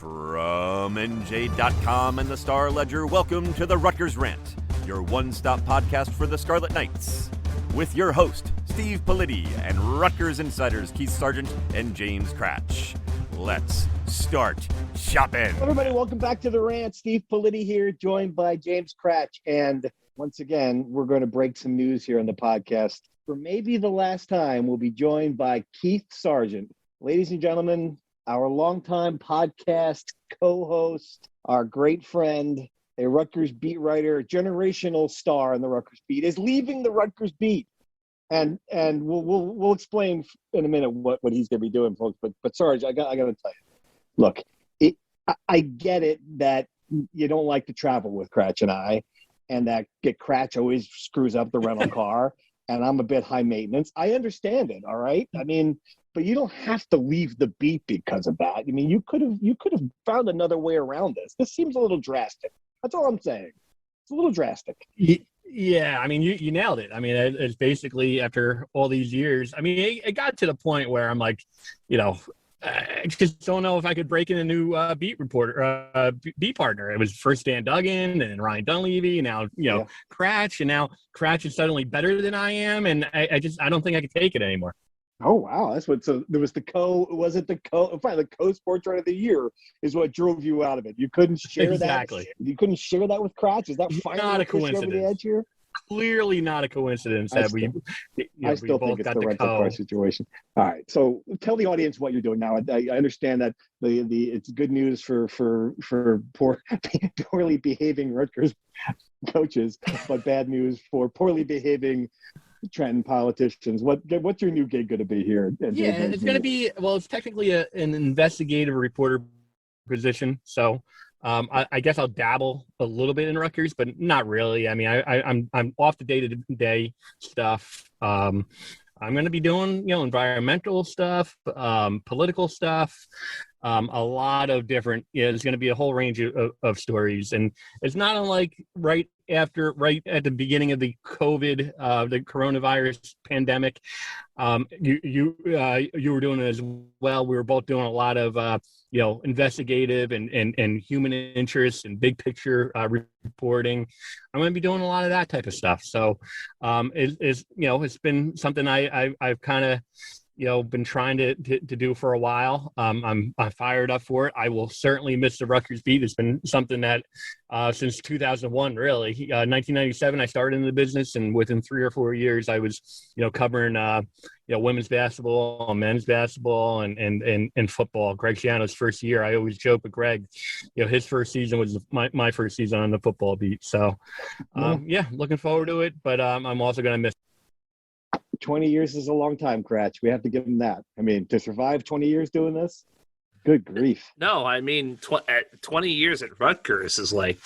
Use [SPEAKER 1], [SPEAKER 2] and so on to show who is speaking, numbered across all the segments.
[SPEAKER 1] From NJ.com and the Star Ledger, welcome to the Rutgers Rant, your one-stop podcast for the Scarlet Knights. With your host, Steve Politi, and Rutgers insiders Keith Sargent and James Cratch. Let's start shopping.
[SPEAKER 2] Everybody, welcome back to the Rant. Steve Politi here, joined by James Cratch. And once again, we're going to break some news here on the podcast. For maybe the last time, we'll be joined by Keith Sargent. Ladies and gentlemen, our longtime podcast co-host, our great friend, a Rutgers beat writer, a generational star in the Rutgers beat, is leaving the Rutgers beat. And we'll explain in a minute what he's going to be doing, folks. But Sarge, I got to tell you, look, I get it that you don't like to travel with Cratch and I, and that Cratch always screws up the rental car, and I'm a bit high maintenance. I understand it, all right? I mean, but you don't have to leave the beat because of that. I mean, you could have found another way around this. This seems a little drastic. That's all I'm saying. It's a little drastic.
[SPEAKER 3] Yeah, I mean, you nailed it. I mean, it's basically after all these years. I mean, it got to the point where I'm like, I just don't know if I could break in a new beat reporter, beat partner. It was first Dan Duggan and then Ryan Dunleavy, and now Cratch, and now Cratch is suddenly better than I am, and I don't think I could take it anymore.
[SPEAKER 2] Oh wow, that's what. So there was the co-sports writer of the year is what drove you out of it. You couldn't share
[SPEAKER 3] exactly.
[SPEAKER 2] that. You couldn't share that with Cratch. Is that
[SPEAKER 3] not a coincidence?
[SPEAKER 2] Over the edge here?
[SPEAKER 3] Clearly not a coincidence that we
[SPEAKER 2] still
[SPEAKER 3] both
[SPEAKER 2] think it's
[SPEAKER 3] got
[SPEAKER 2] the rental car situation. All right, so tell the audience what you're doing now. I understand that it's good news for poorly behaving Rutgers coaches, but bad news for poorly behaving Trenton politicians. What's your new gig going to be here?
[SPEAKER 3] It's going to be, well, it's technically an investigative reporter position. So I guess I'll dabble a little bit in Rutgers, but not really. I mean, I'm off the day-to-day stuff. I'm going to be doing, environmental stuff, political stuff, a lot of different, there's going to be a whole range of stories. And it's not unlike right at the beginning of the COVID, the coronavirus pandemic. You were doing it as well. We were both doing a lot of, investigative and human interest and big picture reporting. I'm going to be doing a lot of that type of stuff. So it's been something I've kind of, been trying to do for a while. I'm fired up for it. I will certainly miss the Rutgers beat. It's been something that since 2001, really. 1997, I started in the business, and within 3 or 4 years, I was, covering, women's basketball, men's basketball, and football. Greg Schiano's first year, I always joke with Greg, his first season was my first season on the football beat. So, looking forward to it, but I'm also going to miss
[SPEAKER 2] 20 years is a long time, Cratch. We have to give him that. I mean, to survive 20 years doing this, good grief.
[SPEAKER 4] No, I mean, 20 years at Rutgers is like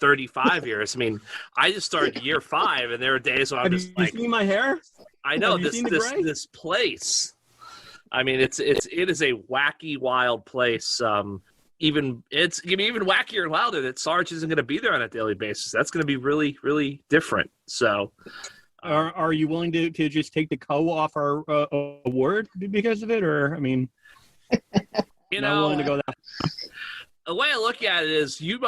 [SPEAKER 4] 35 years. I mean, I just started year 5, and there are days when I'm just like,
[SPEAKER 3] you seen my hair?
[SPEAKER 4] I know this place. I mean, it is a wacky, wild place. It's going to be even wackier and wilder that Sarge isn't going to be there on a daily basis. That's going to be really, really different. So.
[SPEAKER 3] Are you willing to just take the co off our award because of it, or I mean,
[SPEAKER 4] not willing to go that. The way I look at it is, your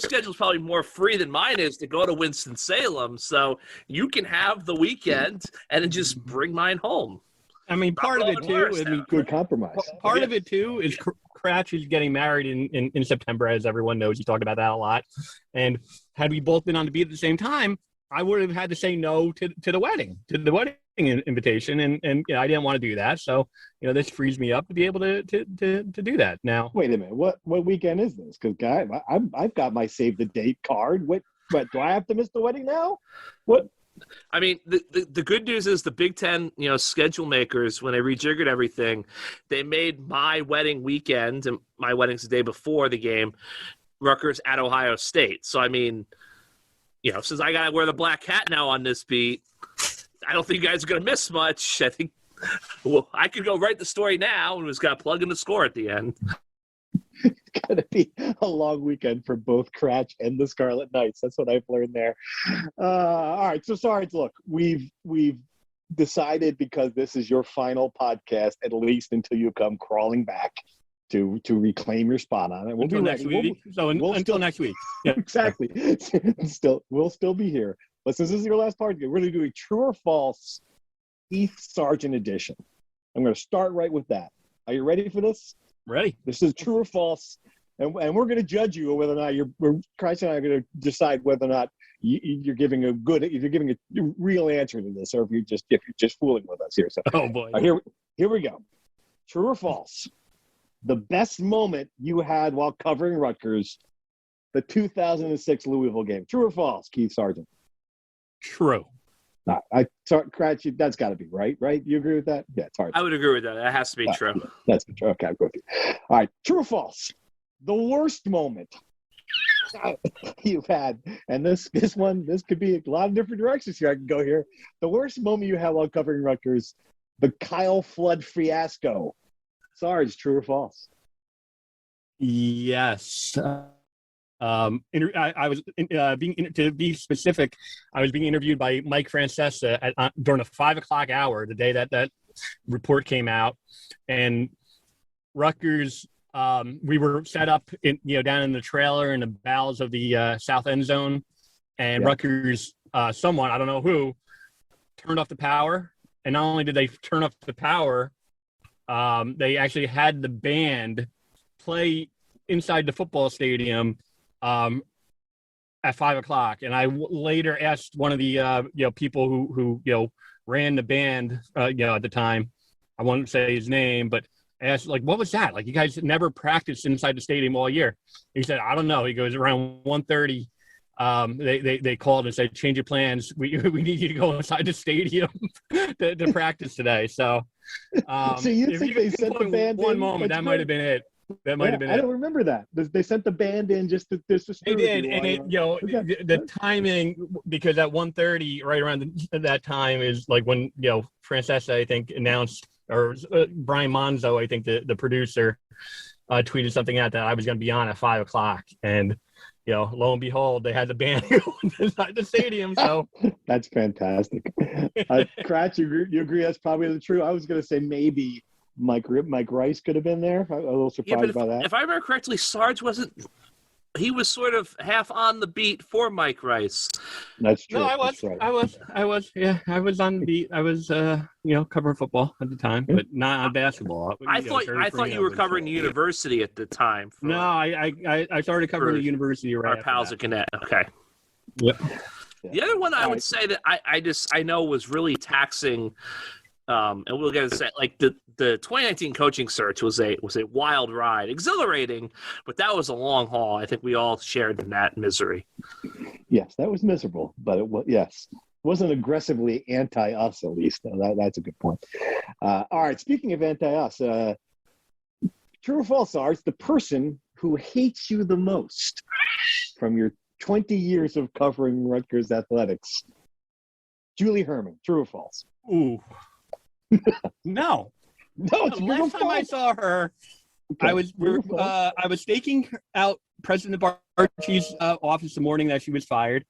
[SPEAKER 4] schedule's probably more free than mine is to go to Winston-Salem, so you can have the weekend and then just bring mine home.
[SPEAKER 3] I mean, part of it too.
[SPEAKER 2] Good compromise.
[SPEAKER 3] Part of it too is Cratch is getting married in September, as everyone knows. You talked about that a lot, and had we both been on the beat at the same time, I would have had to say no to the wedding invitation, and I didn't want to do that. So this frees me up to be able to do that now.
[SPEAKER 2] Wait a minute, what weekend is this? Because guy, I've got my save the date card. What do I have to miss the wedding now? What?
[SPEAKER 4] I mean, the good news is the Big Ten, schedule makers, when they rejiggered everything, they made my wedding weekend, and my wedding's the day before the game, Rutgers at Ohio State. So I mean, since I got to wear the black hat now on this beat, I don't think you guys are going to miss much. I think, I could go write the story now and just got to plug in the score at the end.
[SPEAKER 2] It's going to be a long weekend for both Cratch and the Scarlet Knights. That's what I've learned there. All right. So, Sarge, look, we've decided, because this is your final podcast, at least until you come crawling back, to reclaim your spot on it. We'll
[SPEAKER 3] until
[SPEAKER 2] be
[SPEAKER 3] next
[SPEAKER 2] ready.
[SPEAKER 3] week. Until next week. Yeah.
[SPEAKER 2] Exactly. We'll still be here. But since this is your last part, we're going to do a true or false Keith Sargent edition. I'm going to start right with that. Are you ready for this?
[SPEAKER 3] Ready.
[SPEAKER 2] This is true or false, and we're going to judge you whether or not Christ and I are going to decide whether or not you're giving a real answer to this, or if you're just fooling with us here. So,
[SPEAKER 3] oh boy,
[SPEAKER 2] here we go. True or false? The best moment you had while covering Rutgers, the 2006 Louisville game. True or false, Keith Sargent?
[SPEAKER 3] True.
[SPEAKER 2] Cratch, that's got to be right. You agree with that? Yeah, it's hard.
[SPEAKER 4] I would agree with that. That has to be true.
[SPEAKER 2] That's true. Okay, I'll go with you. All right, true or false? The worst moment you've had, and this could be a lot of different directions here. I can go here. The worst moment you had while covering Rutgers, the Kyle Flood fiasco. Sarge, true or false?
[SPEAKER 3] Yes. I was to be specific. I was being interviewed by Mike Francesa during the 5 o'clock hour, the day that report came out, and Rutgers. We were set up down in the trailer in the bowels of the south end zone, and Rutgers, someone, I don't know who, turned off the power. And not only did they turn off the power, they actually had the band play inside the football stadium at 5 o'clock. And I later asked one of the people who ran the band at the time. I won't say his name, but I asked, what was that? You guys never practiced inside the stadium all year. He said, I don't know. He goes, around 1:30, they called and said, change your plans. We need you to go inside the stadium to practice today. So,
[SPEAKER 2] so you think they sent the band
[SPEAKER 3] one
[SPEAKER 2] in?
[SPEAKER 3] moment, that might have been it. That might have been it.
[SPEAKER 2] I don't remember that. They sent the band in just to
[SPEAKER 3] They did, and the timing, because at 1:30, right around that time is when Francesa, I think, announced, or Brian Monzo, I think the producer, tweeted something out that I was going to be on at 5 o'clock, and lo and behold, they had the band inside the stadium. So
[SPEAKER 2] that's fantastic. Kratch, you agree that's probably the truth? I was going to say maybe Mike Rice could have been there. I'm a little surprised by that.
[SPEAKER 4] If I remember correctly, Sarge wasn't. He was sort of half on the beat for Mike Rice.
[SPEAKER 2] That's true.
[SPEAKER 3] No, I was.
[SPEAKER 2] Right.
[SPEAKER 3] I was. Yeah, I was on the beat. I was, covering football at the time, but not on basketball.
[SPEAKER 4] I thought you were covering the university at the time.
[SPEAKER 3] No, I started covering the university right.
[SPEAKER 4] Our pals at Gannett. Okay.
[SPEAKER 3] Yep.
[SPEAKER 4] The other one I would say that I know was really taxing. And we'll get to say, the 2019 coaching search was a wild ride, exhilarating, but that was a long haul. I think we all shared in that misery.
[SPEAKER 2] Yes, that was miserable, but it wasn't aggressively anti-us, at least. That's a good point. All right, speaking of anti-us, true or false, Sarge, the person who hates you the most from your 20 years of covering Rutgers athletics, Julie Herman, true or false?
[SPEAKER 3] Ooh. No. Last time I saw her, okay. I was staking out President Barchi's office the morning that she was fired.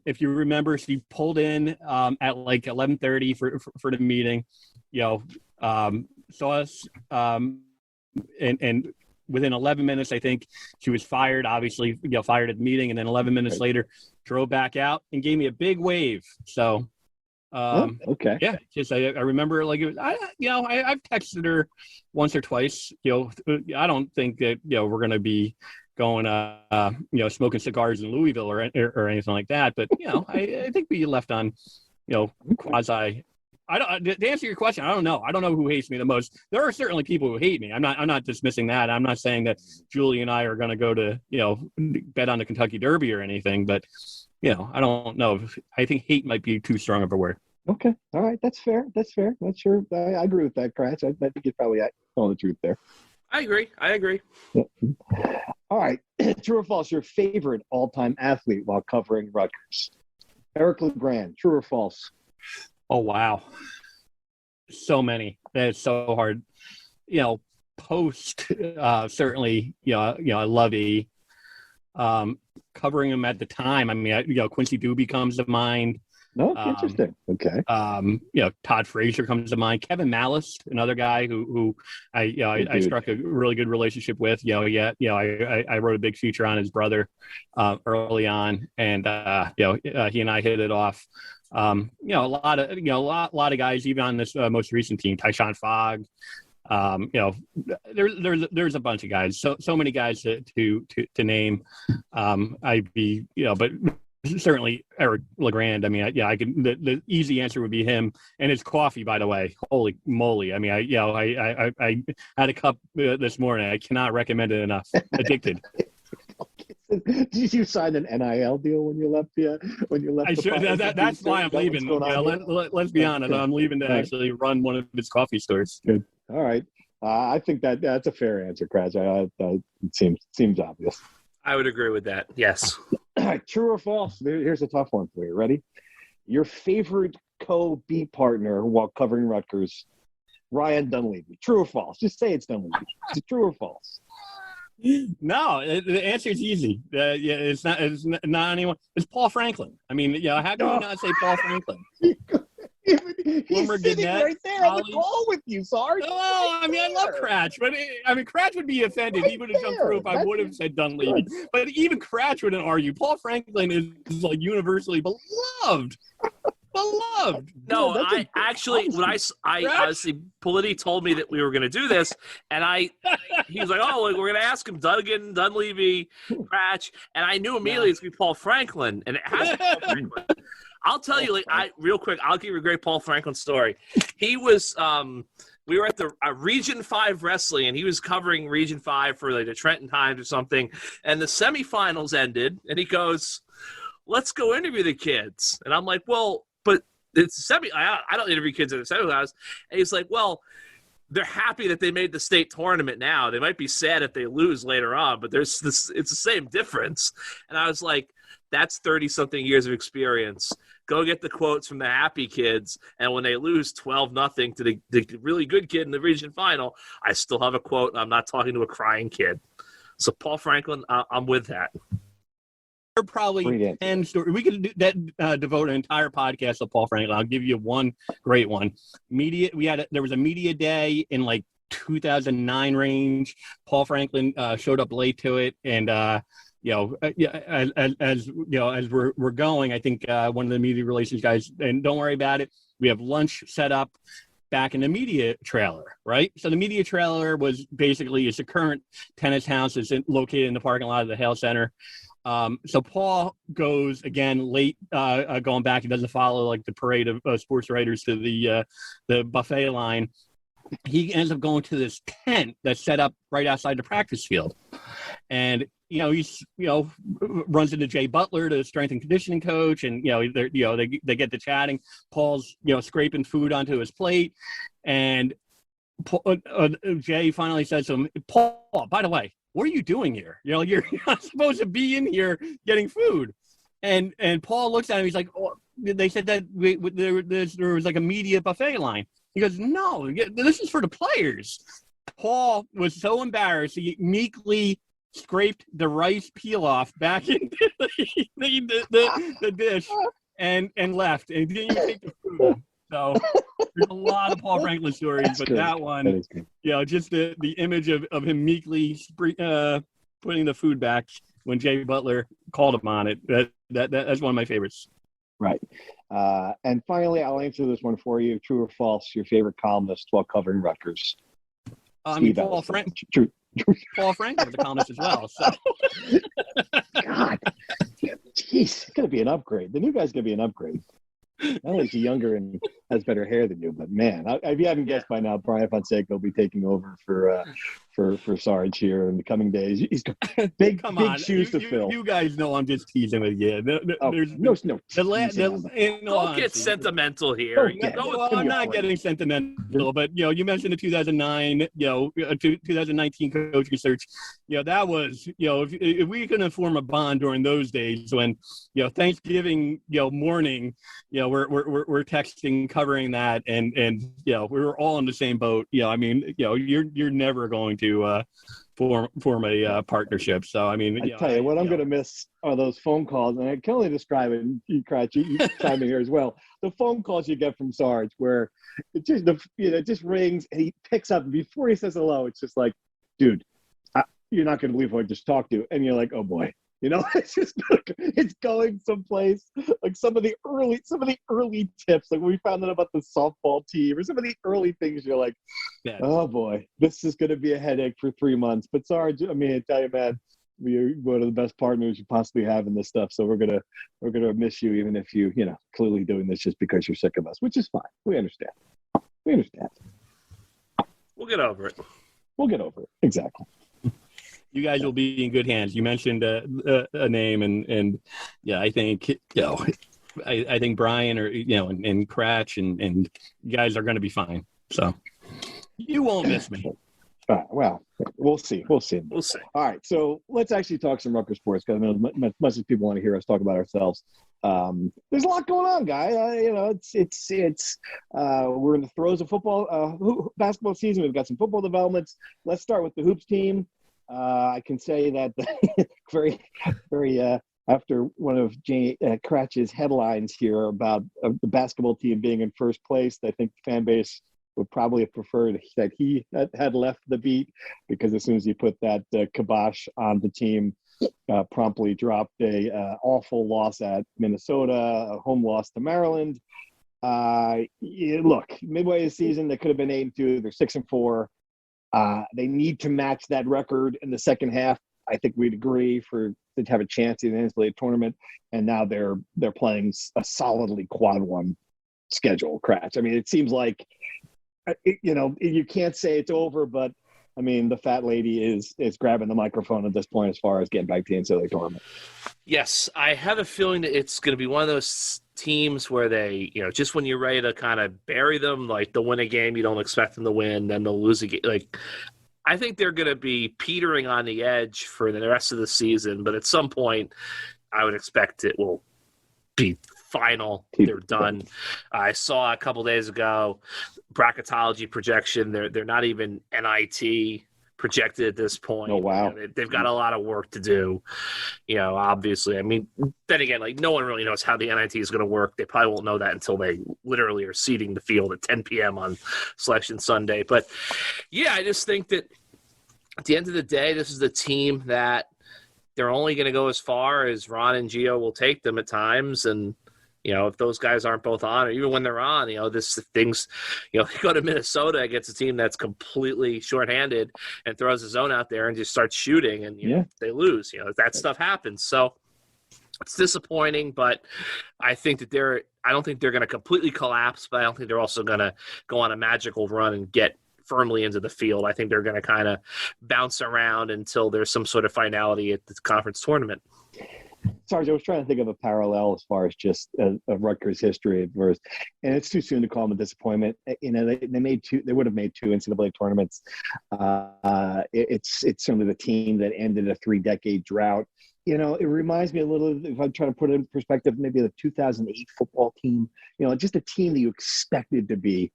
[SPEAKER 3] If you remember, she pulled in at 11:30 for the meeting. Saw us, and within 11 minutes, I think she was fired. Obviously, fired at the meeting, and then 11 minutes later, drove back out and gave me a big wave. So.
[SPEAKER 2] Okay.
[SPEAKER 3] Yeah, just I remember it was, I've texted her once or twice. I don't think that we're going to be going smoking cigars in Louisville or anything like that. But I think we left on quasi. To answer your question, I don't know. I don't know who hates me the most. There are certainly people who hate me. I'm not dismissing that. I'm not saying that Julie and I are going to go to bet on the Kentucky Derby or anything. But I don't know. I think hate might be too strong of a word.
[SPEAKER 2] Okay. All right. That's fair. That's sure. I agree with that, Kratch. I think you're probably telling the truth there.
[SPEAKER 4] I agree.
[SPEAKER 2] Yeah. All right. True or false, your favorite all-time athlete while covering Rutgers? Eric LeGrand, true or false?
[SPEAKER 3] Oh, wow. So many. That's so hard. Post, certainly, I love E. Covering him at the time, Quincy Doobie comes to mind.
[SPEAKER 2] No, interesting. Okay.
[SPEAKER 3] Todd Frazier comes to mind. Kevin Malice, another guy who I struck a really good relationship with. I wrote a big feature on his brother early on, and he and I hit it off. A lot of guys, even on this most recent team, Tyshawn Fogg. There's a bunch of guys, so many guys to name. But certainly Eric LeGrand. I mean, I can. The easy answer would be him and his coffee. By the way, holy moly! I mean, I had a cup this morning. I cannot recommend it enough. Addicted.
[SPEAKER 2] Did you sign an NIL deal when you left?
[SPEAKER 3] That's why I'm leaving. Let's be honest. I'm leaving to actually run one of his coffee stores.
[SPEAKER 2] Good. All right. I think that's a fair answer, Cratch. It seems obvious.
[SPEAKER 4] I would agree with that. Yes.
[SPEAKER 2] True or false? Here's a tough one for you. Ready? Your favorite co-beat partner while covering Rutgers, Ryan Dunleavy. True or false? Just say it's Dunleavy. Is it true or false?
[SPEAKER 3] No, the answer is easy. It's not anyone. It's Paul Franklin. I mean, how can you not say Paul Franklin?
[SPEAKER 2] He's sitting right there on the call with you, Sarge.
[SPEAKER 3] Oh, I mean, I love Cratch, but Cratch would be offended. He would have jumped through if I would have said Dunleavy. But even Cratch wouldn't argue. Paul Franklin is like universally beloved.
[SPEAKER 4] No, I actually, when I honestly, Politi told me that we were going to do this, and he was like, "Oh, we're going to ask him Duggan, Dunleavy, Cratch," and I knew immediately it's going to be Paul Franklin, and it has to be Paul Franklin. I'll tell you, real quick, I'll give you a great Paul Franklin story. He was, we were at the Region 5 wrestling, and he was covering Region 5 for like the Trenton Times or something, and the semifinals ended, and he goes, "Let's go interview the kids," and I'm like, "Well, but it's I don't interview kids at the semifinals," and he's like, "Well, they're happy that they made the state tournament now. They might be sad if they lose later on, but it's the same difference." And I was like, that's 30-something years of experience. Go get the quotes from the happy kids, and when they lose 12-0 to the really good kid in the region final, I still have a quote, and I'm not talking to a crying kid. So Paul Franklin, I'm with that.
[SPEAKER 3] There are probably 10 stories. We could devote an entire podcast to Paul Franklin. I'll give you one great one. There was a media day in like 2009 range. Paul Franklin showed up late to it, and as we're going, I think one of the media relations guys, and don't worry about it, we have lunch set up back in the media trailer, right? So the media trailer was basically, it's a current tennis house. It's located in the parking lot of the Hale Center. So Paul goes again late, going back. He doesn't follow like the parade of sports writers to the buffet line. He ends up going to this tent that's set up right outside the practice field, and he's runs into Jay Butler, the strength and conditioning coach, and they get to chatting. Paul's scraping food onto his plate, and Jay finally says to him, "Paul, by the way, what are you doing here? You're not supposed to be in here getting food." And Paul looks at him. He's like, "Oh, they said that there was like a media buffet line." He goes, "No, this is for the players." Paul was so embarrassed, he meekly scraped the rice peel off back into the dish and left. And didn't even take the food. So there's a lot of Paul Franklin stories, but that one, just the image of him meekly putting the food back when Jay Butler called him on it. That's one of my favorites.
[SPEAKER 2] Right. And finally, I'll answer this one for you. True or false, your favorite columnist while covering Rutgers?
[SPEAKER 3] Paul Franklin was a columnist as well. So.
[SPEAKER 2] God. Jeez, it's going to be an upgrade. The new guy's going to be an upgrade. Not only is he younger and has better hair than you, but man, if you haven't guessed by now, Brian Fonseca will be taking over for Sarge here in the coming days. He's got big shoes to fill.
[SPEAKER 3] You guys know I'm just teasing with you.
[SPEAKER 4] Don't get sentimental here.
[SPEAKER 3] I'm not getting sentimental, but you mentioned the 2009, 2019 coaching search. That was, if we couldn't form a bond during those days when, Thanksgiving, morning, we're texting, covering that, and we were all in the same boat. You're never going to form a partnership. So I mean,
[SPEAKER 2] I tell you what, I'm going to miss are those phone calls, and I can only describe it. And you chime in here as well. The phone calls you get from Sarge, where it just it just rings, and he picks up, and before he says hello, it's just like, dude, you're not going to believe who I just talked to, and you're like, oh boy. It's just it's going someplace like some of the early tips, like when we found out about the softball team or some of the early things. You're like, oh boy, this is going to be a headache for 3 months. But Sarge, I mean, I tell you, man, we're one of the best partners you possibly have in this stuff. So we're gonna miss you, even if you clearly doing this just because you're sick of us, which is fine. We understand.
[SPEAKER 4] We'll get over it.
[SPEAKER 2] Exactly.
[SPEAKER 3] You guys will be in good hands. You mentioned a name, and yeah, I think I think Brian and Cratch and you guys are going to be fine. So you won't miss me.
[SPEAKER 2] Well, we'll see. All right, so let's actually talk some Rutgers sports, because I know much as people want to hear us talk about ourselves. There's a lot going on, guy. It's we're in the throes of football basketball season. We've got some football developments. Let's start with the hoops team. I can say that very, very after one of Cratch's headlines here about the basketball team being in first place, I think the fan base would probably have preferred that he had left the beat, because as soon as he put that kibosh on the team, promptly dropped a awful loss at Minnesota, a home loss to Maryland. Look, midway of the season, they could have been 8-2. They're 6-4. They need to match that record in the second half. I think we'd agree to have a chance in the NCAA tournament. And now they're playing a solidly quad one schedule. Cratch. I mean, it seems like you can't say it's over, but I mean, the fat lady is grabbing the microphone at this point as far as getting back to the NCAA tournament.
[SPEAKER 4] Yes, I have a feeling that it's going to be one of those teams where they, just when you're ready to kind of bury them, like they'll win a game you don't expect them to win, then they'll lose a game. Like, I think they're going to be petering on the edge for the rest of the season, but at some point, I would expect it will be final. They're done. I saw a couple days ago bracketology projection. They're not even NIT projected at this point.
[SPEAKER 2] Oh, wow.
[SPEAKER 4] They've got a lot of work to do, obviously. I mean, then again, like, no one really knows how the NIT is going to work. They probably won't know that until they literally are seeding the field at 10 p.m. on Selection Sunday. But, yeah, I just think that at the end of the day, this is the team that they're only going to go as far as Ron and Gio will take them at times. And, if those guys aren't both on, or even when they're on, they go to Minnesota against a team that's completely shorthanded and throws a zone out there and just starts shooting, and they lose. That stuff happens. So it's disappointing, but I think that I don't think they're going to completely collapse, but I don't think they're also going to go on a magical run and get firmly into the field. I think they're going to kind of bounce around until there's some sort of finality at the conference tournament.
[SPEAKER 2] Sarge, I was trying to think of a parallel as far as just a Rutgers history adverse, and it's too soon to call them a disappointment. They made two. They would have made two NCAA tournaments. It's certainly the team that ended a 3-decade drought. It reminds me a little, if I'm trying to put it in perspective, maybe the 2008 football team. Just a team that you expected to be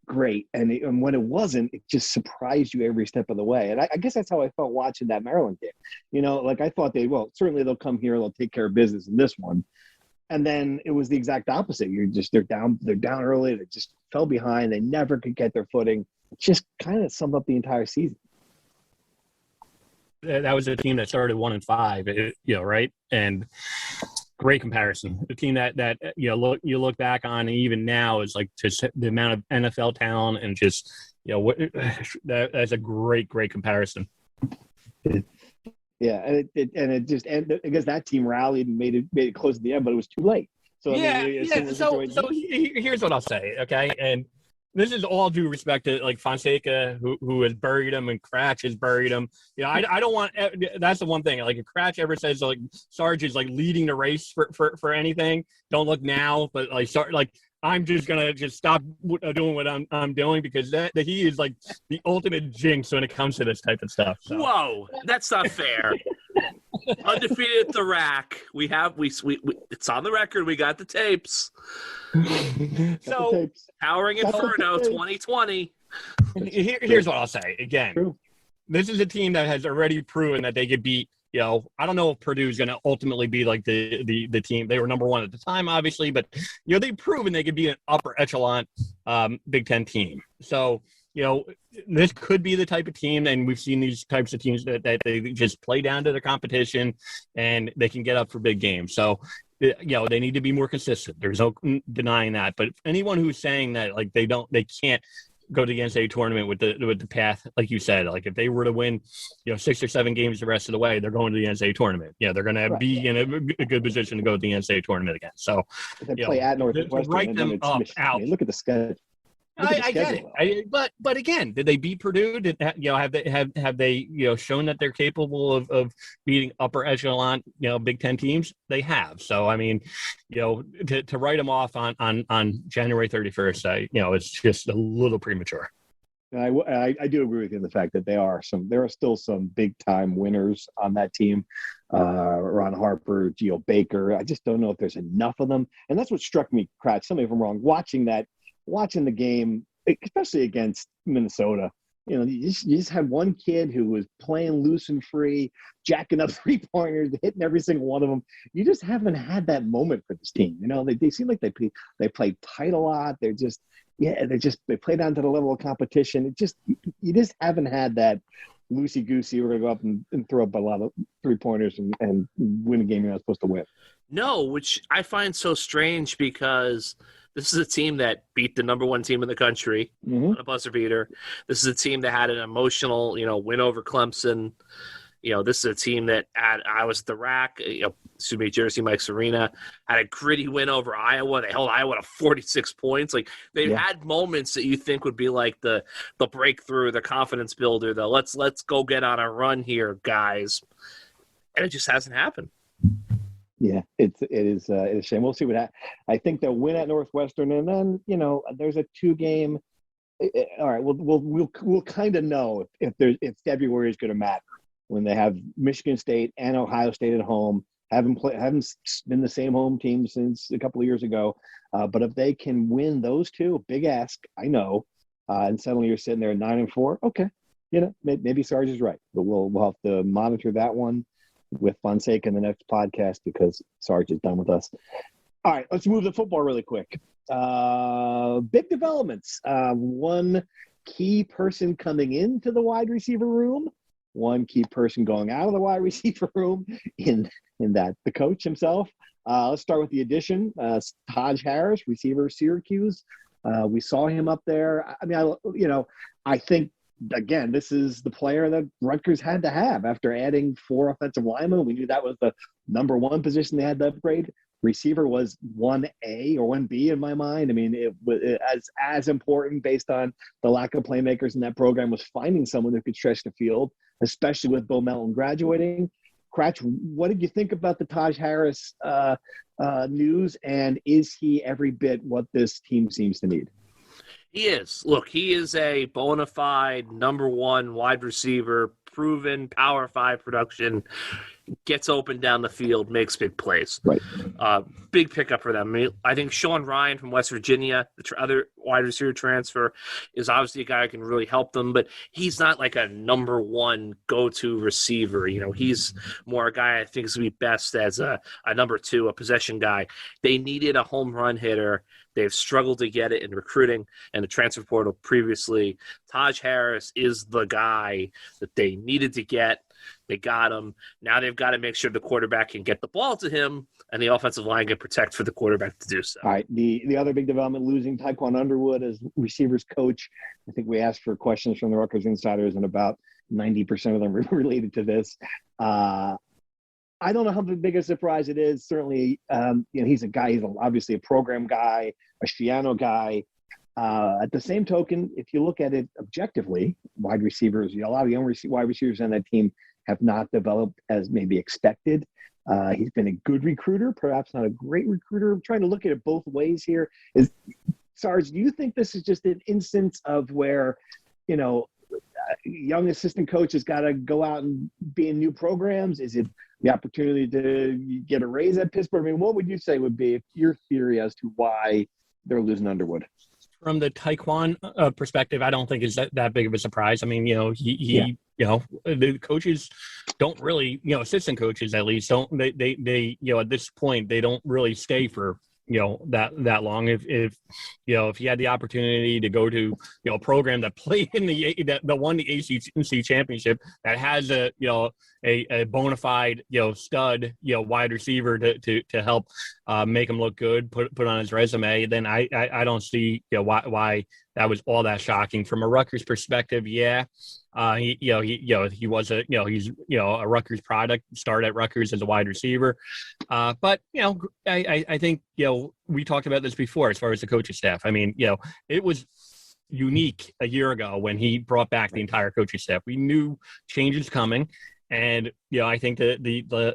[SPEAKER 2] great, and when it wasn't, it just surprised you every step of the way. And I guess that's how I felt watching that Maryland game. Like I thought certainly they'll come here, they'll take care of business in this one, and then it was the exact opposite. They're down early, they just fell behind, they never could get their footing. It just kind of summed up the entire season.
[SPEAKER 3] That was a team that started 1-5, right? And great comparison. The team that you look back on, and even now, is like just the amount of NFL talent, and just that's a great comparison.
[SPEAKER 2] Yeah, and it just ended because that team rallied and made it close at the end, but it was too late. So
[SPEAKER 3] So here's what I'll say, okay? And this is all due respect to like Fonseca, who has buried him, and Cratch has buried him. I don't want. That's the one thing. Like if Cratch ever says like Sarge is like leading the race for anything, don't look now. But like I'm just gonna stop doing what I'm doing, because that he is like the ultimate jinx when it comes to this type of stuff. So.
[SPEAKER 4] Whoa, that's not fair. Undefeated at the rack. We it's on the record. We got the tapes.
[SPEAKER 3] So
[SPEAKER 4] Powering Inferno 2020.
[SPEAKER 3] Here's what I'll say again.
[SPEAKER 2] True.
[SPEAKER 3] this is a team that has already proven that they could beat. I don't know if Purdue is going to ultimately be like the team. They were number one at the time, obviously, but they've proven they could be an upper echelon Big Ten team. So this could be the type of team, and we've seen these types of teams that they just play down to the competition and they can get up for big games. So they need to be more consistent. There's no denying that. But anyone who's saying that like they can't go to the NCAA tournament with the path, like you said, like if they were to win, 6 or 7 games the rest of the way, they're going to the NCAA tournament. They're going to be in a good position to go to the NCAA tournament again. So
[SPEAKER 2] they play at Northwestern.
[SPEAKER 3] Write them up out.
[SPEAKER 2] I mean, look at the schedule.
[SPEAKER 3] I get it. But again, did they beat Purdue? Have they shown that they're capable of beating upper echelon Big Ten teams? They have. So I mean, to write them off on January 31st, it's just a little premature.
[SPEAKER 2] I do agree with you in the fact that there are still some big time winners on that team. Ron Harper, Geo Baker. I just don't know if there's enough of them, and that's what struck me, Kratz. Tell me if I'm wrong. Watching the game, especially against Minnesota, you just had one kid who was playing loose and free, jacking up 3-pointers, hitting every single one of them. You just haven't had that moment for this team. They seem like they play tight a lot. They play down to the level of competition. You just haven't had that loosey goosey. We're gonna go up and throw up a lot of 3-pointers and win a game you're not supposed to win.
[SPEAKER 4] No, which I find so strange because this is a team that beat the number one team in the country on a buzzer beater. This is a team that had an emotional, win over Clemson. This is a team that I was at the rack, Jersey Mike's Arena, had a gritty win over Iowa. They held Iowa to 46 points. Like they've had moments that you think would be like the breakthrough, the confidence builder, the let's go get on a run here, guys. And it just hasn't happened.
[SPEAKER 2] Yeah, it is a shame. We'll see what happens. I think they'll win at Northwestern, and then there's a 2-game. All right, we'll kind of know if February is going to matter when they have Michigan State and Ohio State at home. Haven't been the same home team since a couple of years ago, but if they can win those two, big ask, I know, and suddenly you're sitting there at 9-4. Okay, maybe Sarge is right, but we'll have to monitor that one with Fonseca in the next podcast because Sarge is done with us. All right, let's move to football really quick. Big developments. One key person coming into the wide receiver room, one key person going out of the wide receiver room in that the coach himself. Let's start with the addition. Taj Harris, receiver, Syracuse. We saw him up there. I mean, I think, again, this is the player that Rutgers had to have after adding 4 offensive linemen. We knew that was the number one position they had to upgrade. Receiver was 1A or 1B in my mind. I mean, it was as important based on the lack of playmakers in that program was finding someone who could stretch the field, especially with Bo Melton graduating. Kratch, what did you think about the Taj Harris news, and is he every bit what this team seems to need?
[SPEAKER 4] He is. Look, he is a bona fide number one wide receiver, proven Power 5 production, gets open down the field, makes big plays.
[SPEAKER 2] Right.
[SPEAKER 4] Big pickup for them. I think Sean Ryan from West Virginia, the other wide receiver transfer, is obviously a guy who can really help them, but he's not like a number one go-to receiver. He's more a guy I think is going to be best as a number 2, a possession guy. They needed a home run hitter. They've struggled to get it in recruiting and the transfer portal previously. Taj Harris is the guy that they needed to get. They got him. Now they've got to make sure the quarterback can get the ball to him and the offensive line can protect for the quarterback to do so.
[SPEAKER 2] All right. The other big development, losing Taekwon Underwood as receivers coach. I think we asked for questions from the Rutgers insiders, and about 90% of them were related to this. I don't know how big a surprise it is. Certainly, he's a guy. He's obviously a program guy, a Schiano guy. At the same token, if you look at it objectively, wide receivers, a lot of young wide receivers on that team have not developed as maybe expected. He's been a good recruiter, perhaps not a great recruiter. I'm trying to look at it both ways here. Sarge, do you think this is just an instance of where, young assistant coaches got to go out and be in new programs? Is it the opportunity to get a raise at Pittsburgh? I mean, what would you say would be your theory as to why they're losing Underwood?
[SPEAKER 3] From the Taekwon perspective, I don't think it's that big of a surprise. I mean, he the coaches don't really, assistant coaches at least don't, they at this point, they don't really stay for, that long. If you had the opportunity to go to, a program that played in that won the ACC championship, that has a bona fide, stud, wide receiver to help make him look good, put on his resume, then I don't see, why that was all that shocking. From a Rutgers perspective, yeah. He was he's a Rutgers product, started at Rutgers as a wide receiver. But I think, we talked about this before as far as the coaching staff. I mean, it was unique a year ago when he brought back the entire coaching staff. We knew changes coming. And, I think that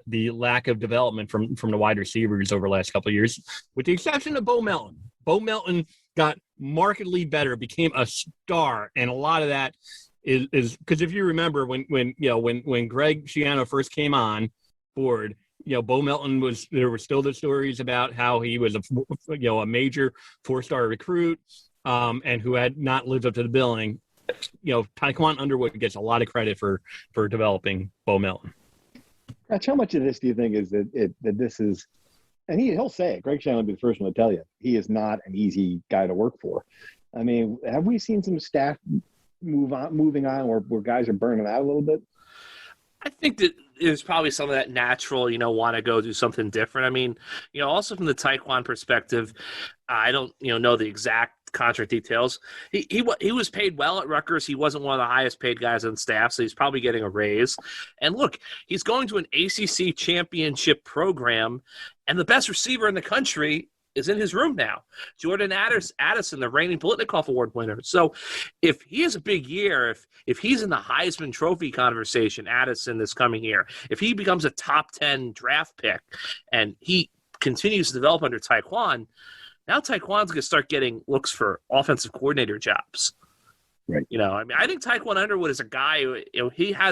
[SPEAKER 3] the lack of development from the wide receivers over the last couple of years, with the exception of Bo Melton got markedly better, became a star. And a lot of that is because if you remember when Greg Schiano first came on board, Bo Melton there were still the stories about how he was a major 4-star recruit and who had not lived up to the billing. Taekwon Underwood gets a lot of credit for developing Bo Melton.
[SPEAKER 2] How much of this do you think is that this is, and he'll say it, Greg Schiano will be the first one to tell you, he is not an easy guy to work for. I mean, have we seen some staff moving on where guys are burning out a little bit?
[SPEAKER 4] I think that there's probably some of that natural, want to go do something different. I mean, also from the Taekwon perspective, I don't, know the exact contract details. He was paid well at Rutgers. He wasn't one of the highest paid guys on staff, so he's probably getting a raise. And look, he's going to an ACC championship program, and the best receiver in the country is in his room now. Jordan Addis, the reigning Politnikoff Award winner. So if he has a big year, if he's in the Heisman Trophy conversation, Addison this coming year, if he becomes a top 10 draft pick and he continues to develop under Taekwon, now Taekwon's going to start getting looks for offensive coordinator jobs.
[SPEAKER 2] Right.
[SPEAKER 4] I think Taekwon Underwood is a guy who,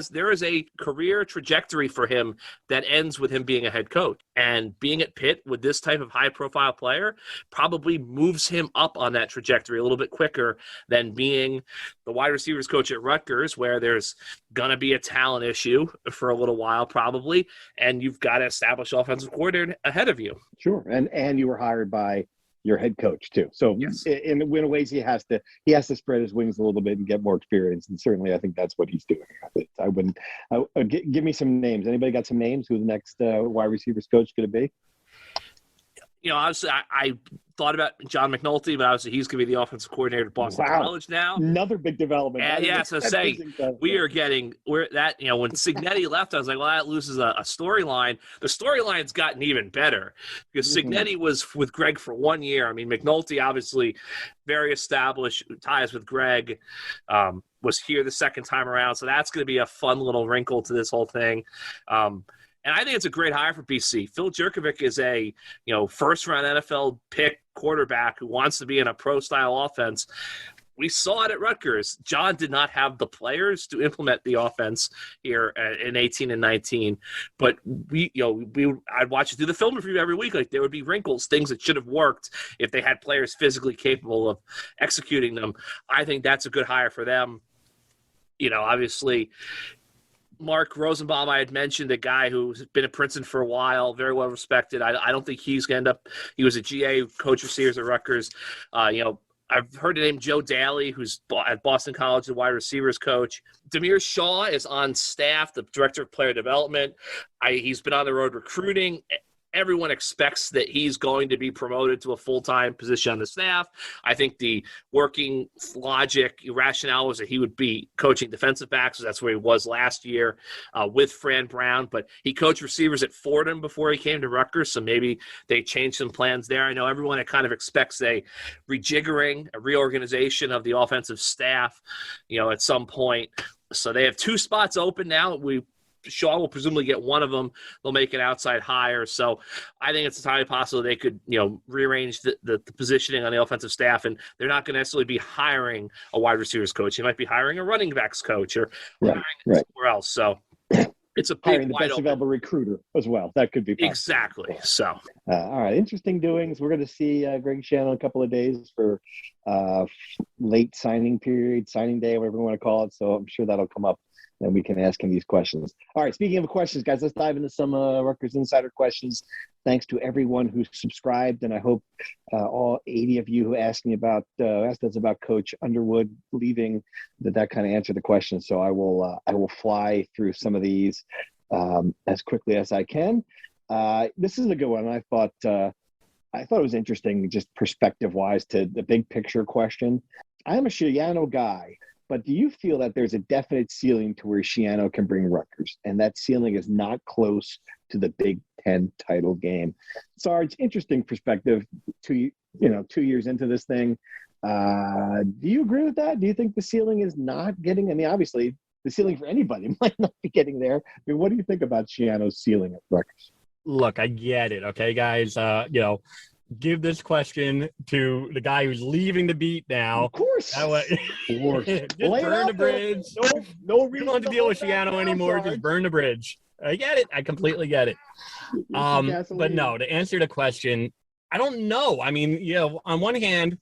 [SPEAKER 4] there is a career trajectory for him that ends with him being a head coach. And being at Pitt with this type of high-profile player probably moves him up on that trajectory a little bit quicker than being the wide receivers coach at Rutgers, where there's going to be a talent issue for a little while probably, and you've got to establish offensive coordinator ahead of you.
[SPEAKER 2] Sure, and you were hired by your head coach too. So yes. in ways he has to spread his wings a little bit and get more experience. And certainly I think that's what he's doing. Give me some names. Anybody got some names who the next wide receivers coach going to be?
[SPEAKER 4] Obviously I thought about John McNulty, but obviously he's going to be the offensive coordinator at Boston College now.
[SPEAKER 2] Another big development.
[SPEAKER 4] So we're that, when Cignetti left, I was like, well, that loses a storyline. The storyline's gotten even better because Cignetti was with Greg for 1 year. I mean, McNulty obviously very established ties with Greg, was here the second time around. So that's going to be a fun little wrinkle to this whole thing. And I think it's a great hire for BC. Phil Jurkovic is a, first-round NFL pick quarterback who wants to be in a pro-style offense. We saw it at Rutgers. John did not have the players to implement the offense here in 18 and 19. But I'd watch it through the film review every week. Like there would be wrinkles, things that should have worked if they had players physically capable of executing them. I think that's a good hire for them. Obviously – Mark Rosenbaum, I had mentioned, a guy who's been at Princeton for a while, very well respected. I don't think he's going to end up – he was a GA coach receivers at Rutgers. I've heard the name Joe Daly, who's at Boston College, the wide receivers coach. Demir Shaw is on staff, the director of player development. He's been on the road recruiting. Everyone expects that he's going to be promoted to a full-time position on the staff. I think the working logic, rationale was that he would be coaching defensive backs. So that's where he was last year with Fran Brown. But he coached receivers at Fordham before he came to Rutgers, so maybe they changed some plans there. I know everyone kind of expects a rejiggering, a reorganization of the offensive staff, at some point. So they have 2 spots open now. Shaw will presumably get one of them. They'll make an outside hire. So I think it's entirely possible they could, rearrange the positioning on the offensive staff, and they're not going to necessarily be hiring a wide receivers coach. They might be hiring a running backs coach or hiring somewhere else. So it's a big,
[SPEAKER 2] hiring the best available recruiter as well. That could be possible.
[SPEAKER 4] Exactly. So
[SPEAKER 2] all right, interesting doings. We're going to see Greg Schiano in a couple of days for late signing period, signing day, whatever you want to call it. So I'm sure that'll come up and we can ask him these questions. All right, speaking of questions, guys, let's dive into some Rutgers Insider questions. Thanks to everyone who subscribed, and I hope all 80 of you who asked us about Coach Underwood leaving, that kind of answered the question. So I will fly through some of these as quickly as I can. This is a good one. I thought it was interesting, just perspective-wise, to the big picture question. I'm a Schiano guy, but do you feel that there's a definite ceiling to where Schiano can bring Rutgers, and that ceiling is not close to the Big Ten title game? Sarge, interesting perspective. 2 years into this thing, do you agree with that? Do you think the ceiling is not getting? I mean, obviously, the ceiling for anybody might not be getting there. I mean, what do you think about Schiano's ceiling at Rutgers?
[SPEAKER 3] Look, I get it. Okay, guys. Give this question to the guy who's leaving the beat now.
[SPEAKER 2] Of course.
[SPEAKER 3] That way, just burn the bridge.
[SPEAKER 2] No
[SPEAKER 3] reason. You don't have to deal with Schiano anymore. Just burn the bridge. I get it. I completely get it. But no, to answer the question, I don't know. I mean, on one hand,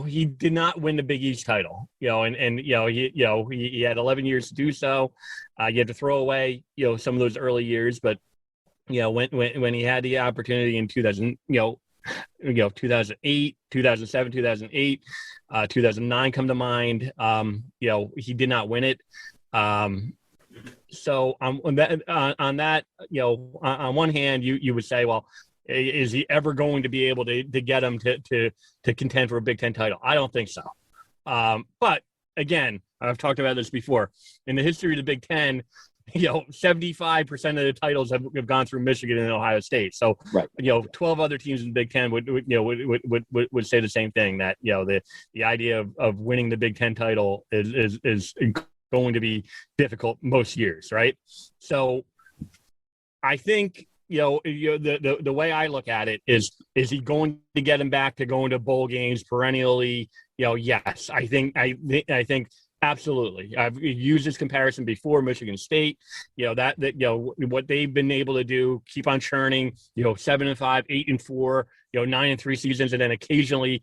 [SPEAKER 3] he did not win the Big East title, and he had 11 years to do so. You had to throw away, some of those early years, but when he had the opportunity in 2008, 2007, 2008, 2009 come to mind. He did not win it. So on that, on one hand, you would say, well, is he ever going to be able to get him to contend for a Big Ten title? I don't think so. But again, I've talked about this before. In the history of the Big Ten, 75% of the titles have gone through Michigan and Ohio State. So,
[SPEAKER 2] right.
[SPEAKER 3] 12 other teams in the Big Ten would say the same thing, that, the idea of winning the Big Ten title is going to be difficult most years. Right. So I think, the way I look at it is he going to get him back to going to bowl games perennially? Yes, I think absolutely. I've used this comparison before. Michigan State, what they've been able to do, keep on churning, 7-5, 8-4, 9-3 seasons, and then occasionally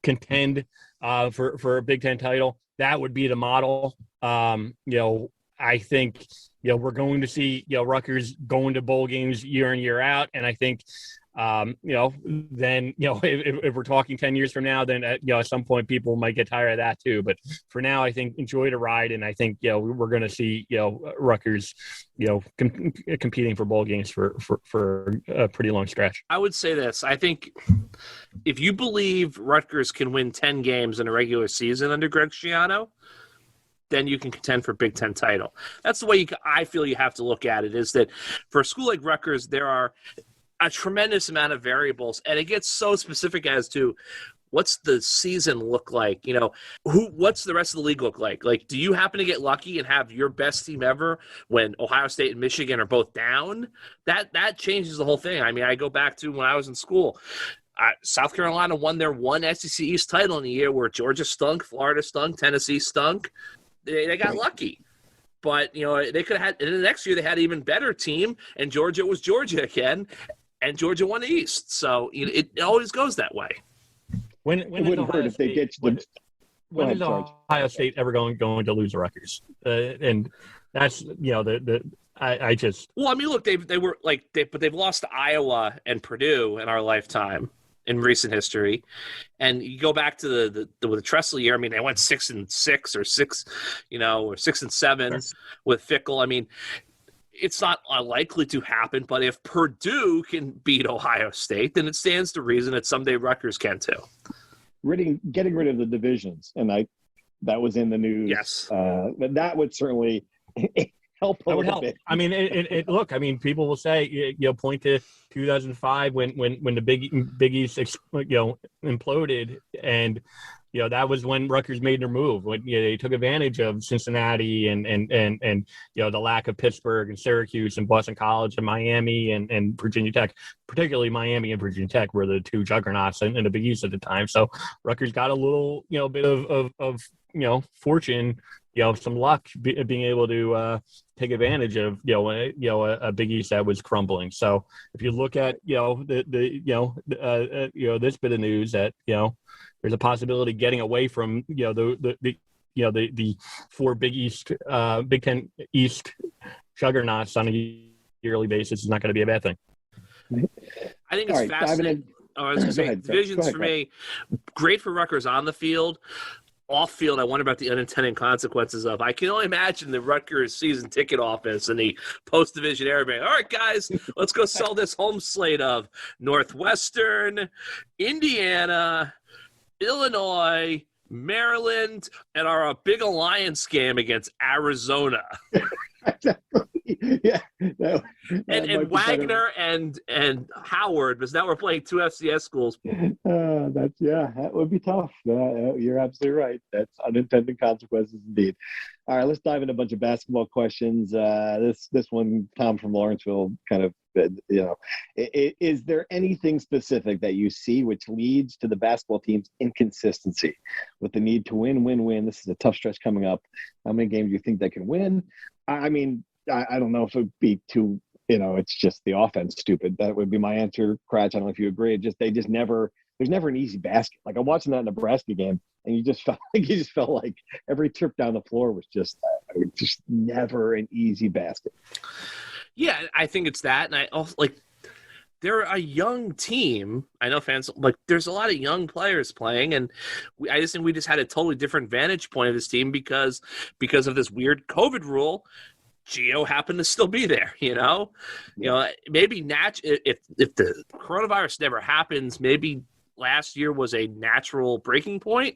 [SPEAKER 3] contend for a Big Ten title. That would be the model. I think, we're going to see, Rutgers going to bowl games year in, year out. And I think, then, if we're talking 10 years from now, then, at some point people might get tired of that too. But for now, I think enjoy the ride. And I think, we're going to see, Rutgers, competing for bowl games for a pretty long stretch.
[SPEAKER 4] I would say this. I think if you believe Rutgers can win 10 games in a regular season under Greg Schiano, then you can contend for Big Ten title. That's the way I feel you have to look at it, is that for a school like Rutgers, there are a tremendous amount of variables, and it gets so specific as to what's the season look like? What's the rest of the league look like? Like, do you happen to get lucky and have your best team ever when Ohio State and Michigan are both down? That changes the whole thing. I mean, I go back to when I was in school. South Carolina won their one SEC East title in a year where Georgia stunk, Florida stunk, Tennessee stunk. They got lucky. But, they could have had – and the next year they had an even better team, and Georgia was Georgia again, and Georgia won the East. So it always goes that way.
[SPEAKER 3] When
[SPEAKER 2] it wouldn't hurt if they ditched them.
[SPEAKER 3] When is Ohio State ever going to lose to Rutgers? And that's, I just –
[SPEAKER 4] Well, I mean, look, they were like – but they've lost to Iowa and Purdue in our lifetime in recent history. And you go back to the Tressel year. I mean, they went 6-6 or 6-7 with Fickle. I mean, it's not unlikely to happen, but if Purdue can beat Ohio State, then it stands to reason that someday Rutgers can too.
[SPEAKER 2] Getting rid of the divisions, and that was in the news.
[SPEAKER 4] Yes,
[SPEAKER 2] but that would certainly help a little bit.
[SPEAKER 3] I mean, look. I mean, people will say, point to 2005 when the Big East imploded, and that was when Rutgers made their move. When they took advantage of Cincinnati and the lack of Pittsburgh and Syracuse and Boston College and Miami and Virginia Tech, particularly Miami and Virginia Tech were the two juggernauts in the Big East at the time. So Rutgers got a little bit of fortune, some luck being able to take advantage of a Big East that was crumbling. So if you look at this bit of news that there's a possibility getting away from the the four Big Ten East juggernauts on a yearly basis is not going to be a bad thing.
[SPEAKER 4] I think it's fascinating. I was going to say, divisions for me, great for Rutgers on the field. Off field, I wonder about the unintended consequences of. I can only imagine the Rutgers season ticket office and the post-division area being, all right, guys, let's go sell this home slate of Northwestern, Indiana, Illinois, Maryland, and our big alliance game against Arizona.
[SPEAKER 2] Yeah,
[SPEAKER 4] and Wagner and Howard, because now we're playing two FCS schools.
[SPEAKER 2] That would be tough. You're absolutely right. That's unintended consequences indeed. All right, let's dive into a bunch of basketball questions. This one, Tom from Lawrenceville, kind of, is there anything specific that you see which leads to the basketball team's inconsistency with the need to win? This is a tough stretch coming up. How many games do you think they can win? I mean, I don't know if it would be too, it's just the offense stupid. That would be my answer, Cratch. I don't know if you agree. There's never an easy basket. Like I'm watching that Nebraska game, and you just felt like every trip down the floor was just never an easy basket.
[SPEAKER 4] Yeah, I think it's that, and I also they're a young team. I know fans there's a lot of young players playing, and I just think we just had a totally different vantage point of this team because of this weird COVID rule. Gio happened to still be there, maybe if the coronavirus never happens, maybe last year was a natural breaking point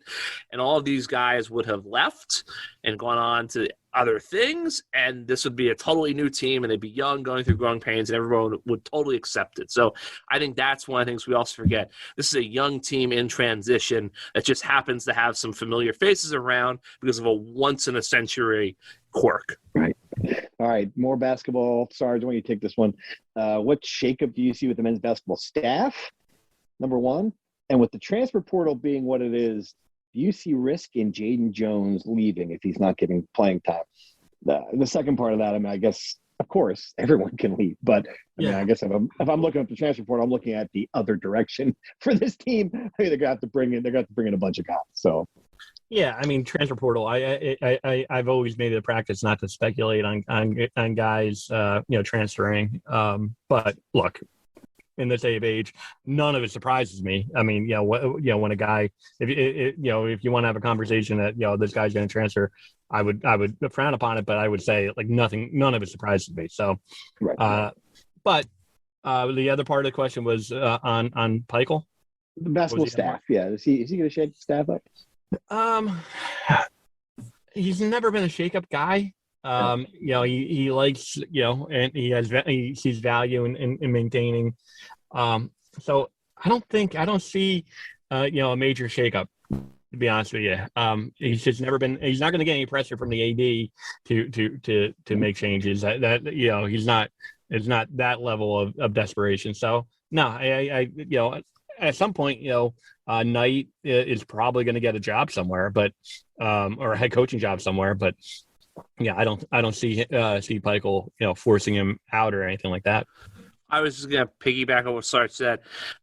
[SPEAKER 4] and all of these guys would have left and gone on to other things, and this would be a totally new team and they'd be young, going through growing pains, and everyone would totally accept it. So I think that's one of the things we also forget. This is a young team in transition that just happens to have some familiar faces around because of a once-in-a-century quirk.
[SPEAKER 2] Right. All right, more basketball. Sarge, why don't you take this one? What shakeup do you see with the men's basketball staff, number one? And with the transfer portal being what it is, do you see risk in Jaden Jones leaving if he's not getting playing time? The second part of that, I guess, of course, everyone can leave. But, I guess if I'm looking at the transfer portal, I'm looking at the other direction for this team. They're going to have to bring in a bunch of guys. So.
[SPEAKER 3] Yeah, transfer portal. I've always made it a practice not to speculate on guys, transferring. But look, in this day of age, none of it surprises me. When a guy, if you want to have a conversation that this guy's going to transfer, I would frown upon it, but I would say none of it surprises me. So,
[SPEAKER 2] right.
[SPEAKER 3] But the other part of the question was on Peichel.
[SPEAKER 2] The basketball staff. Yeah, is he going to shake the staff up?
[SPEAKER 3] He's never been a shake-up guy. He likes, and he sees value in maintaining. So I don't see, a major shakeup, to be honest with you. He's just never been. He's not going to get any pressure from the AD to make changes. He's not. It's not that level of desperation. So no, I at some point, Knight is probably going to get a job somewhere, but or a head coaching job somewhere. But yeah, I don't see Steve Peichel, forcing him out or anything like that.
[SPEAKER 4] I was just going to piggyback on what Sarge said.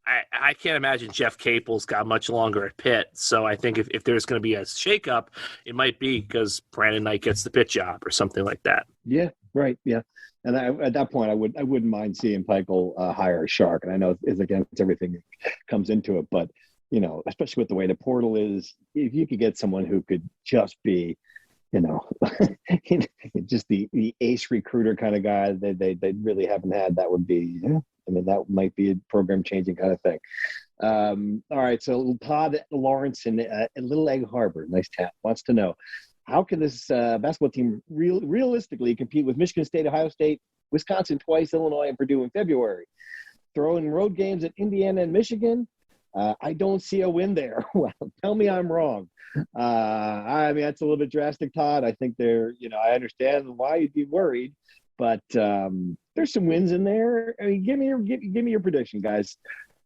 [SPEAKER 4] I can't imagine Jeff Capel's got much longer at Pitt. So I think if there's going to be a shakeup, it might be because Brandon Knight gets the Pitt job or something like that.
[SPEAKER 2] Yeah, right. Yeah. And at that point, I wouldn't mind seeing Peichel hire a Shark. And I know it's against everything that comes into it. But, especially with the way the portal is, if you could get someone who could just be, just the ace recruiter kind of guy they really haven't had, that would be, that might be a program changing kind of thing. All right. So Todd Lawrence in Little Egg Harbor, nice town, wants to know, how can this basketball team realistically compete with Michigan State, Ohio State, Wisconsin twice, Illinois, and Purdue in February? Throw in road games at Indiana and Michigan. I don't see a win there. Well, tell me I'm wrong. That's a little bit drastic, Todd. I think I understand why you'd be worried, but there's some wins in there. Give me your prediction, guys.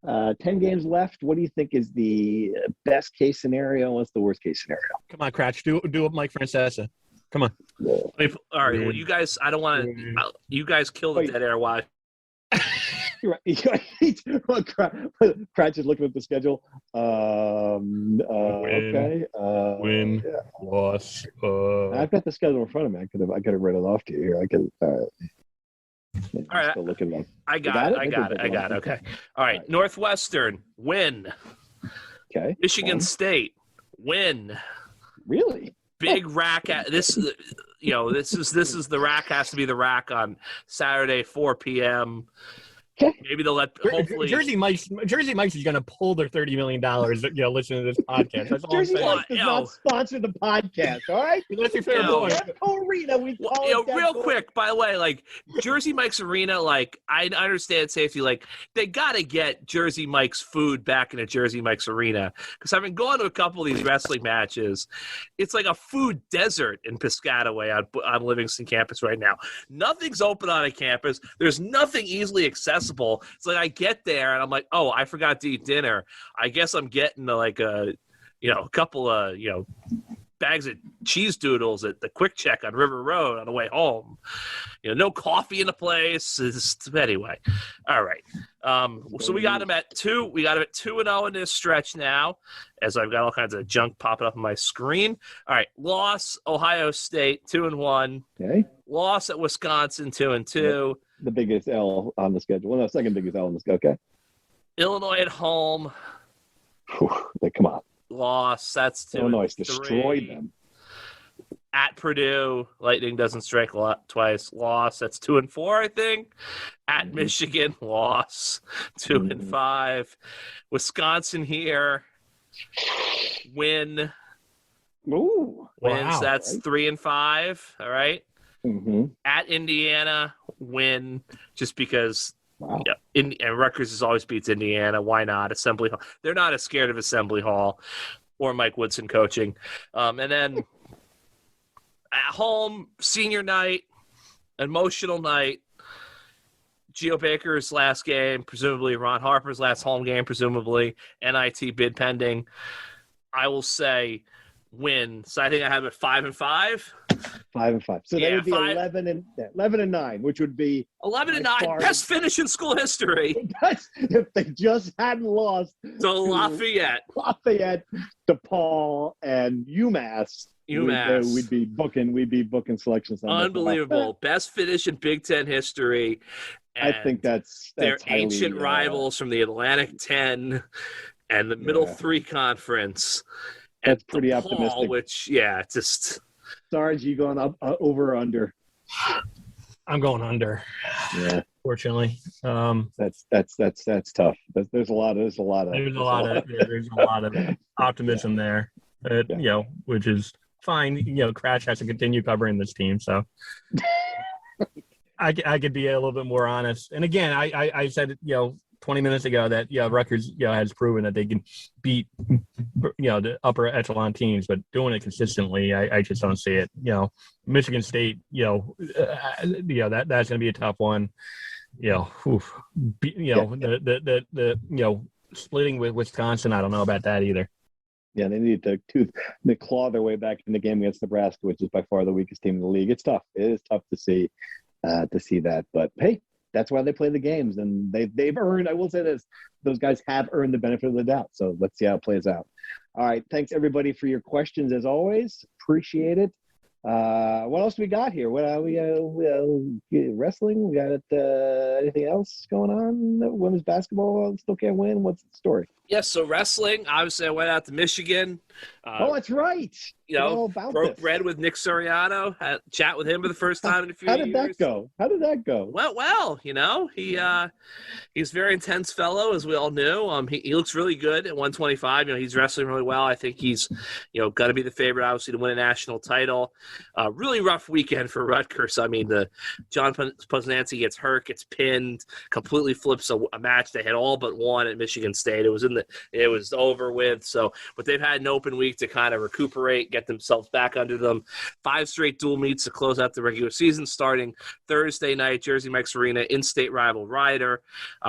[SPEAKER 2] 10 games left. What do you think is the best case scenario? What's the worst case scenario?
[SPEAKER 3] Come on, Cratch. Do it, Mike Francesa. Come on.
[SPEAKER 4] All right. Well, you guys, I don't want to. You guys kill the dead air. Why?
[SPEAKER 2] You're right. Cratch is looking at the schedule. Okay.
[SPEAKER 3] Win,
[SPEAKER 2] Yeah.
[SPEAKER 3] loss.
[SPEAKER 2] I've got the schedule in front of me. I could have read it off to you here. I could.
[SPEAKER 4] All right.
[SPEAKER 2] Still looking at
[SPEAKER 4] I got it. Okay. All right. Northwestern, win.
[SPEAKER 2] Okay.
[SPEAKER 4] Michigan State, win.
[SPEAKER 2] Really?
[SPEAKER 4] Big rack at this. This is the rack has to be the rack on Saturday, 4 p.m.
[SPEAKER 2] Okay.
[SPEAKER 4] Maybe they'll let. Hopefully,
[SPEAKER 3] Jersey Mike's is going to pull their $30 million. Listening to this podcast. That's all
[SPEAKER 2] Jersey
[SPEAKER 3] I'm saying.
[SPEAKER 2] Mike's does not sponsor the podcast. All right.
[SPEAKER 3] That's a fair point.
[SPEAKER 2] Arena. We call it
[SPEAKER 4] real quick. By the way, like Jersey Mike's Arena, like I understand safety. Like they got to get Jersey Mike's food back in a Jersey Mike's Arena because I've been going to a couple of these wrestling matches. It's like a food desert in Piscataway on Livingston campus right now. Nothing's open on a campus. There's nothing easily accessible. It's like I get there and I'm like, oh, I forgot to eat dinner. I guess I'm getting like a couple of bags of cheese doodles at the Quick Check on River Road on the way home. No coffee in the place. Anyway, all right. So we got him at 2. We got him at 2-0 in this stretch now, as I've got all kinds of junk popping up on my screen. All right, loss Ohio State 2-1.
[SPEAKER 2] Okay.
[SPEAKER 4] Loss at Wisconsin 2-2.
[SPEAKER 2] The biggest L on the schedule. Well, no, second biggest L on the schedule. Okay.
[SPEAKER 4] Illinois at home.
[SPEAKER 2] Come on.
[SPEAKER 4] Loss. That's 2-3.
[SPEAKER 2] Illinois destroyed them.
[SPEAKER 4] At Purdue, Lightning doesn't strike twice. Loss. That's 2-4, I think. At Michigan, loss. 2-5. Wisconsin here. Win.
[SPEAKER 2] Ooh.
[SPEAKER 4] Wins.
[SPEAKER 3] Wow.
[SPEAKER 4] That's 3-5. All right.
[SPEAKER 2] Mm-hmm.
[SPEAKER 4] At Indiana, win. Just because.
[SPEAKER 2] Wow.
[SPEAKER 4] Yeah, and Rutgers always beats Indiana. Why not? Assembly Hall. They're not as scared of Assembly Hall or Mike Woodson coaching. And then at home, senior night, emotional night. Geo Baker's last game, presumably Ron Harper's last home game, presumably NIT bid pending. I will say win. So I think I have it 5-5.
[SPEAKER 2] 5-5. So that would be 11 and 9, which would be
[SPEAKER 4] 11-9. Best finish in school history.
[SPEAKER 2] If they just hadn't lost
[SPEAKER 4] to Lafayette,
[SPEAKER 2] DePaul, and UMass. We'd be booking selections.
[SPEAKER 4] Unbelievable. Best finish in Big Ten history.
[SPEAKER 2] And I think that's
[SPEAKER 4] their ancient rivals from the Atlantic 10 and the Middle 3 conference.
[SPEAKER 2] That's pretty optimistic.
[SPEAKER 4] Which, just.
[SPEAKER 2] Sarge, you going up over or under?
[SPEAKER 3] I'm going under.
[SPEAKER 2] Yeah,
[SPEAKER 3] fortunately.
[SPEAKER 2] That's tough. There's a lot of
[SPEAKER 3] optimism there. Which is fine. Crash has to continue covering this team, so I could be a little bit more honest. And again, I said 20 minutes ago that Rutgers has proven that they can beat the upper echelon teams, but doing it consistently, I just don't see it. Michigan State, that's going to be a tough one. The splitting with Wisconsin, I don't know about that either.
[SPEAKER 2] Yeah, they need to claw their way back in the game against Nebraska, which is by far the weakest team in the league. It's tough. It is tough to see that, but hey. That's why they play the games, and they've earned. I will say this: those guys have earned the benefit of the doubt. So let's see how it plays out. All right, thanks everybody for your questions as always. Appreciate it. What else we got here? What we wrestling? We got anything else going on? Women's basketball still can't win. What's the story?
[SPEAKER 4] Yes, so wrestling. Obviously, I went out to Michigan.
[SPEAKER 2] That's right.
[SPEAKER 4] Broke bread with Nick Soriano. Had chat with him for the first time in a few years.
[SPEAKER 2] How did that go?
[SPEAKER 4] Well, he's a very intense fellow, as we all knew. He looks really good at 125. He's wrestling really well. I think he's, going to be the favorite, obviously, to win a national title. Really rough weekend for Rutgers. I mean, John Poznanski gets hurt, gets pinned, completely flips a match they had all but won at Michigan State. It was over with. So, but they've had an open week to kind of recuperate, get themselves back under them. 5 straight dual meets to close out the regular season, starting Thursday night, Jersey Mike's Arena, in-state rival Rider.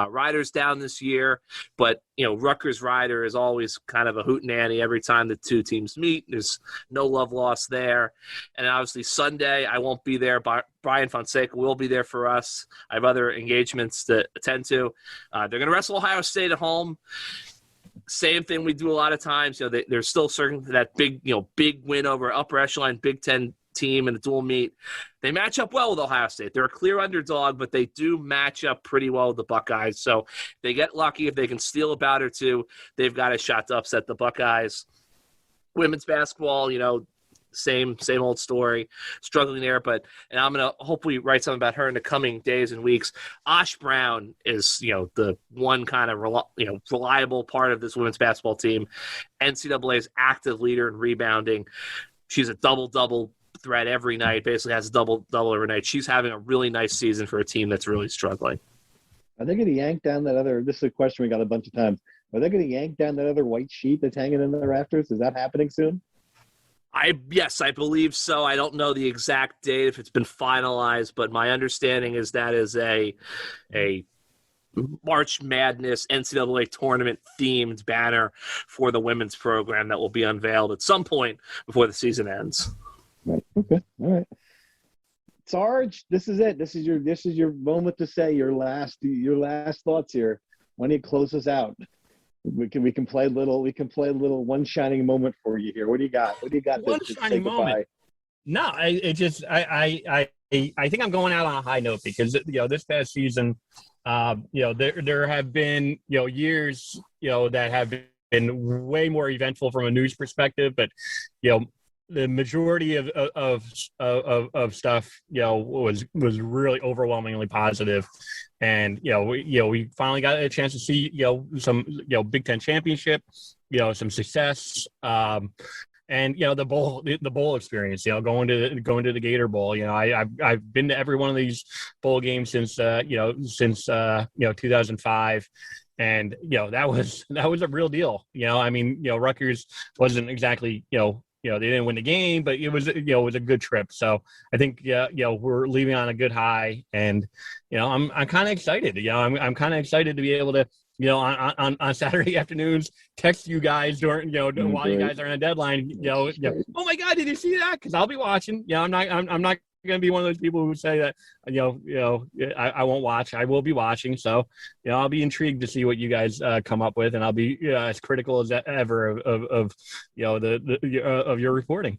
[SPEAKER 4] Rider's down this year, but Rutgers Rider is always kind of a hootenanny every time the two teams meet. There's no love lost there. And obviously Sunday, I won't be there. Brian Fonseca will be there for us. I have other engagements to attend to. They're going to wrestle Ohio State at home. Same thing we do a lot of times. They're still searching for that big win over upper echelon Big Ten team in the dual meet. They match up well with Ohio State. They're a clear underdog, but they do match up pretty well with the Buckeyes. So they get lucky if they can steal a bout or two. They've got a shot to upset the Buckeyes. Women's basketball, same old story, struggling there. And I'm going to hopefully write something about her in the coming days and weeks. Osh Brown is, the one kind of reliable part of this women's basketball team. NCAA's active leader in rebounding. She's a double-double threat every night, basically has a double-double every night. She's having a really nice season for a team that's really struggling.
[SPEAKER 2] Are they going to yank down that other – this is a question we got a bunch of times. Are they going to yank down that other white sheet that's hanging in the rafters? Is that happening soon?
[SPEAKER 4] Yes, I believe so. I don't know the exact date if it's been finalized, but my understanding is that is a March Madness NCAA tournament themed banner for the women's program that will be unveiled at some point before the season ends.
[SPEAKER 2] Right. Okay. All right. Sarge, this is it. This is your moment to say your last thoughts here. Why don't you close us out? We can play a little one shining moment for you here. What do you got?
[SPEAKER 3] One shining moment. No, I think I'm going out on a high note because this past season, there have been years that have been way more eventful from a news perspective, but the majority of stuff was really overwhelmingly positive. And we finally got a chance to see some Big Ten championship, some success, and the bowl experience. Going to the Gator Bowl. I've been to every one of these bowl games since 2005, and that was a real deal. Rutgers wasn't exactly they didn't win the game, but it was a good trip. So I think we're leaving on a good high, and I'm kind of excited. I'm kind of excited to be able to on Saturday afternoons text you guys during while you guys are on a deadline. Oh my God, did you see that? Because I'll be watching. I'm not going to be one of those people who say that I won't watch. I will be watching. So I'll be intrigued to see what you guys come up with, and I'll be as critical as ever of your reporting.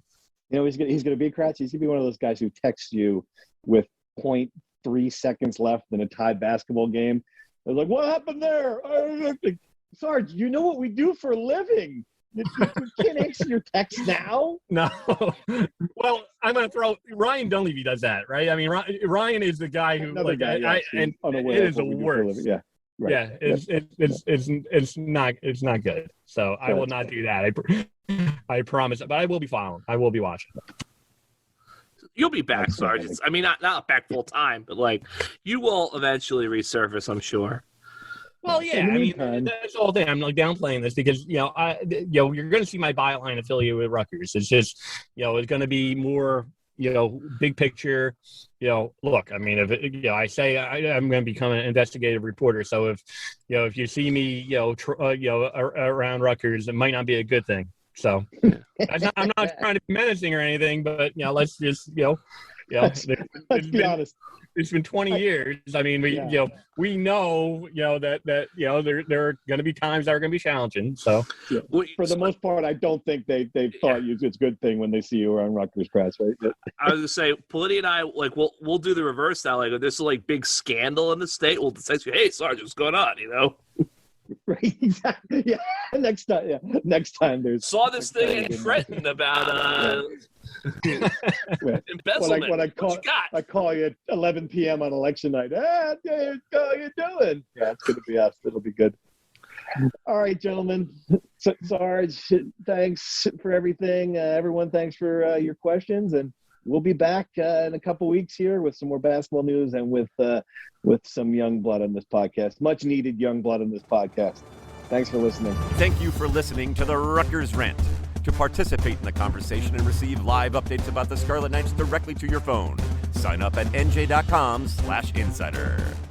[SPEAKER 2] He's going to be Kratz. He's going to be one of those guys who texts you with 0.3 seconds left in a tie basketball game. They're like, what happened there? Sarge, you know what we do for a living. You can't answer your text now.
[SPEAKER 3] No. Well, I'm going to throw Ryan Dunleavy does that, right? I mean, Ryan is the guy who and it is the worst.
[SPEAKER 2] Yeah. Right.
[SPEAKER 3] Yeah. It's not good. So I will not do that. I promise. But I will be following. I will be watching.
[SPEAKER 4] You'll be back, Sarge. Not back full time, but you will eventually resurface, I'm sure.
[SPEAKER 3] Well, yeah, that's the whole thing. I'm downplaying this because you're going to see my byline affiliate with Rutgers. It's just it's going to be more big picture. Look, if I say I'm going to become an investigative reporter, so if you see me around Rutgers, it might not be a good thing. So I'm not trying to be menacing or anything, but let's just
[SPEAKER 2] let's be honest.
[SPEAKER 3] It's been 20 years. We know that there are going to be times that are going to be challenging. So
[SPEAKER 2] for the most part, I don't think they thought it's a good thing when they see you around Rutgers press, right?
[SPEAKER 4] I was going to say, Politi and I we'll do the reverse now. This is big scandal in the state. We'll say, hey, Sarge, what's going on?
[SPEAKER 2] Right, exactly. Yeah. Next time there's
[SPEAKER 4] saw this thing in Trenton about embezzlement.
[SPEAKER 2] When I call you at 11 p.m. on election night. How you doing? Yeah, it's gonna be us. It'll be good. All right, gentlemen. Sarge, thanks for everything. Everyone, thanks for your questions, and we'll be back in a couple weeks here with some more basketball news and with some young blood on this podcast. Much needed young blood on this podcast. Thanks for listening.
[SPEAKER 1] Thank you for listening to the Rutgers Rant. to participate in the conversation and receive live updates about the Scarlet Knights directly to your phone. Sign up at NJ.com/insider.